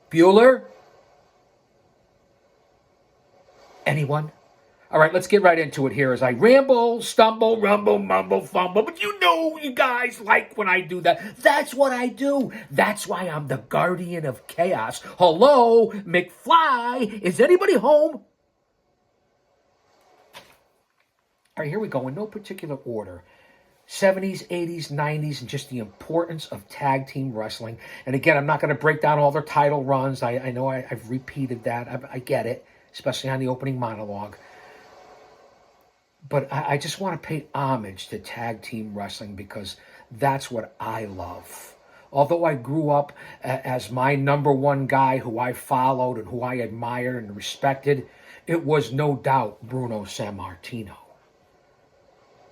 Bueller? Anyone? All right, let's get right into it here as I ramble, stumble, rumble, mumble, fumble. But you know you guys like when I do that. That's what I do. That's why I'm the guardian of chaos. Hello, McFly. Is anybody home? All right, here we go in no particular order. 70s, 80s, 90s, and just the importance of tag team wrestling. And again, I'm not going to break down all their title runs. I know I've repeated that. I get it, especially on the opening monologue. But I just want to pay homage to tag team wrestling because that's what I love. Although I grew up as my number one guy who I followed and who I admired and respected, it was no doubt Bruno Sammartino.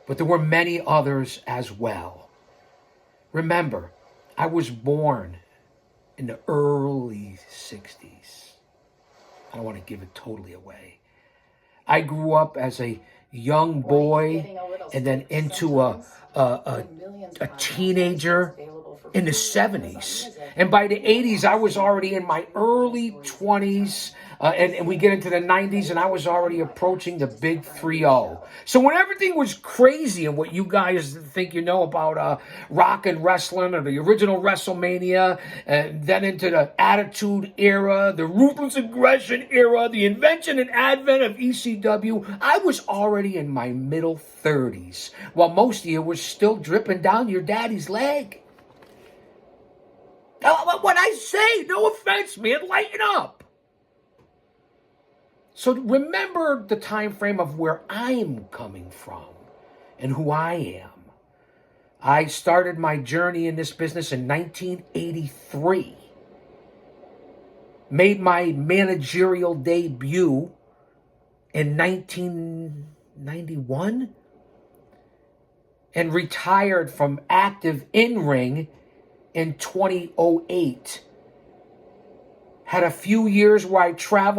But there were many others as well. Remember, I was born in the early 60s. I don't want to give it totally away. I grew up as a young boy and then into a teenager in the 70s. And by the 80s, I was already in my early 20s. And we get into the 90s, and I was already approaching the big 3-0. So when everything was crazy and what you guys think you know about rock and wrestling or the original WrestleMania, and then into the Attitude Era, the Ruthless Aggression Era, the invention and advent of ECW, I was already in my middle 30s, while most of you were still dripping down your daddy's leg. What I say, no offense, man, lighten up. So remember the time frame of where I'm coming from and who I am. I started my journey in this business in 1983. Made my managerial debut in 1991 and retired from active in-ring in 2008. Had a few years where I traveled